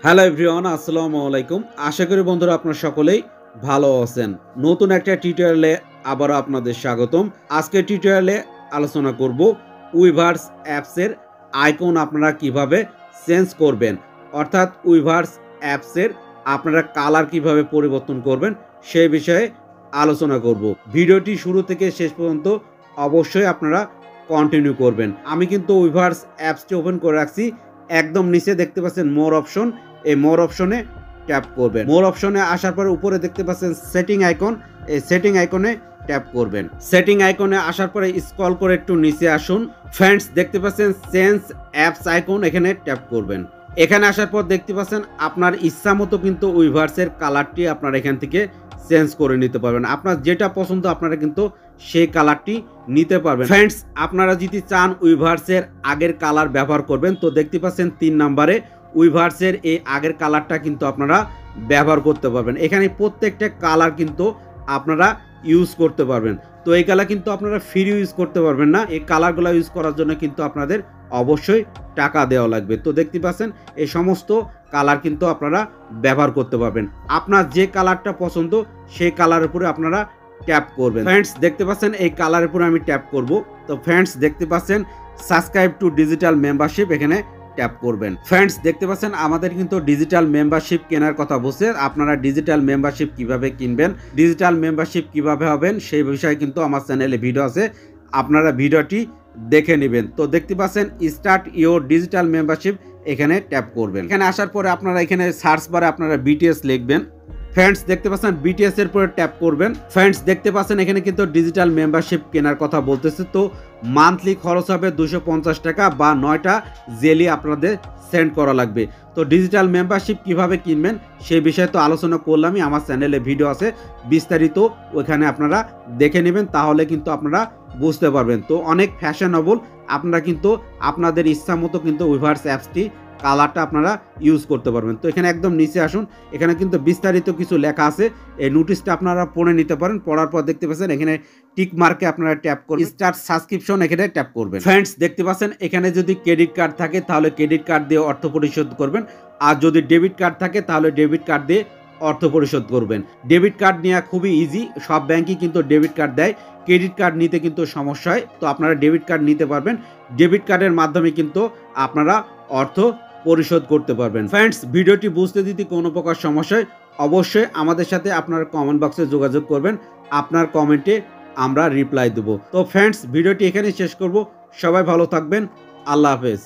Hello everyone, আসসালামু আলাইকুম। আশা করি বন্ধুরা আপনারা সকলেই ভালো আছেন। নতুন একটা টিউটোরিয়ালে আবারও আপনাদের স্বাগতম। আজকে টিউটোরিয়ালে আলোচনা করব উইভার্স অ্যাপসের আইকন আপনারা কিভাবে চেঞ্জ করবেন, অর্থাৎ উইভার্স অ্যাপসের আপনারা কালার কিভাবে পরিবর্তন করবেন সেই বিষয়ে আলোচনা করব। ভিডিওটি শুরু থেকে শেষ পর্যন্ত অবশ্যই আপনারা কন্টিনিউ করবেন। আমি কিন্তু উইভার্স অ্যাপসটি ওপেন করে রাখছি। একদম নিচে দেখতে পাচ্ছেন মোর অপশন, এই মোর অপশনে ট্যাপ করবেন। মোর অপশনে আসার পরে উপরে দেখতে পাচ্ছেন সেটিং আইকন, এই সেটিং আইকনে ট্যাপ করবেন। সেটিং আইকনে আসার পরে স্ক্রল করে একটু নিচে আসুন। ফ্রেন্ডস দেখতে পাচ্ছেন চেঞ্জ অ্যাপস আইকন, এখানে ট্যাপ করবেন। এখানে আসার পর দেখতে পাচ্ছেন আপনার ইচ্ছা মতো কিন্তু উইভার্সের কালারটি আপনারা এখান থেকে চেঞ্জ করে নিতে পারবেন। আপনার যেটা পছন্দ আপনারা কিন্তু সেই কালারটি নিতে পারবেন। ফ্রেন্ডস আপনারা যদি চান উইভার্সের আগের কালার ব্যবহার করবেন তো দেখতে পাচ্ছেন 3 নম্বরে উইভার্সের এই আগের কালারটা কিন্তু আপনারা ব্যবহার করতে পারবেন। এখানে প্রত্যেকটা কালার কিন্তু আপনারা ইউজ করতে পারবেন। তো এই কালার কিন্তু আপনারা ফ্রি ইউজ করতে পারবেন না, এই কালারগুলো ইউজ করার জন্য কিন্তু আপনাদের অবশ্যই টাকা দেওয়া লাগবে। তো দেখতে পাচ্ছেন এই সমস্ত কালার কিন্তু আপনারা ব্যবহার করতে পারবেন। আপনার যে কালারটা পছন্দ সেই কালারের উপরে আপনারা ট্যাপ করবেন। ফ্রেন্ডস দেখতে পাচ্ছেন এই কালারের উপরে আমি ট্যাপ করব। তো ফ্রেন্ডস দেখতে পাচ্ছেন সাবস্ক্রাইব টু ডিজিটাল মেম্বারশিপ, এখানে ট্যাপ করবেন। ফ্রেন্ডস দেখতে পাচ্ছেন আমাদের কিন্তু ডিজিটাল মেম্বারশিপ কেনার কথা বলছে। আপনারা ডিজিটাল মেম্বারশিপ কিভাবে কিনবেন, ডিজিটাল মেম্বারশিপ কিভাবে হবেন সেই বিষয়ে কিন্তু আমার চ্যানেলে ভিডিও আছে, আপনারা ভিডিওটি দেখে নেবেন। তো দেখতে পাচ্ছেন স্টার্ট ইওর ডিজিটাল মেম্বারশিপ, এখানে ট্যাপ করবেন। এখানে আসার পরে আপনারা এখানে সার্চ বারে আপনারা বিটিএস লিখবেন। ফ্রেন্ডস দেখতে পাচ্ছেন বিটিএস এর পরে ট্যাপ করবেন। ফ্রেন্ডস দেখতে পাচ্ছেন এখানে কিন্তু ডিজিটাল মেম্বারশিপ কেনার কথা বলতেছে। তো মান্থলি খরচ হবে 250 টাকা বা 9টা জেলি আপনাদের সেন্ড করা লাগবে। তো ডিজিটাল মেম্বারশিপ কিভাবে কিনবেন সেই বিষয়ে তো আলোচনা করলামই, আমার চ্যানেলে ভিডিও আছে বিস্তারিত, ওইখানে আপনারা দেখে নেবেন, তাহলে কিন্তু আপনারা বুঝতে পারবেন। তো অনেক ফ্যাশনেবল, আপনারা কিন্তু আপনাদের ইচ্ছা মতো কিন্তু উইভার্স অ্যাপসটি কালারটা আপনারা ইউজ করতে পারবেন। তো এখানে একদম নিচে আসুন, এখানে কিন্তু বিস্তারিত কিছু লেখা আছে, এই নোটিশটা আপনারা পড়ে নিতে পারেন। পড়ার পর দেখতে পাচ্ছেন এখানে টিক মার্কে আপনারা ট্যাপ করবেন, স্টার্ট সাবস্ক্রিপশন এখানে ট্যাপ করবেন। ফ্রেন্ডস দেখতে পাচ্ছেন এখানে যদি ক্রেডিট কার্ড থাকে তাহলে ক্রেডিট কার্ড দিয়ে অর্থ পরিশোধ করবেন, আর যদি ডেবিট কার্ড থাকে তাহলে ডেবিট কার্ড দিয়ে অর্থ পরিশোধ করবেন। ডেবিট কার্ড নেওয়া খুবই ইজি, সব ব্যাংকই কিন্তু ডেবিট কার্ড দেয়, ক্রেডিট কার্ড নিতে কিন্তু সমস্যা হয়। তো আপনারা ডেবিট কার্ড নিতে পারবেন, ডেবিট কার্ডের মাধ্যমে কিন্তু আপনারা অর্থ পরিশোধ করতে পারবেন। ফ্রেন্ডস ভিডিওটি বুঝতে দিতে কোনো প্রকার সমস্যায় অবশ্যই আমাদের সাথে আপনার কমেন্ট বক্সে যোগাযোগ করবেন, আপনার কমেন্টে আমরা রিপ্লাই দেব। তো ফ্রেন্ডস ভিডিওটি এখানে শেষ করব, সবাই ভালো থাকবেন, আল্লাহ হাফেজ।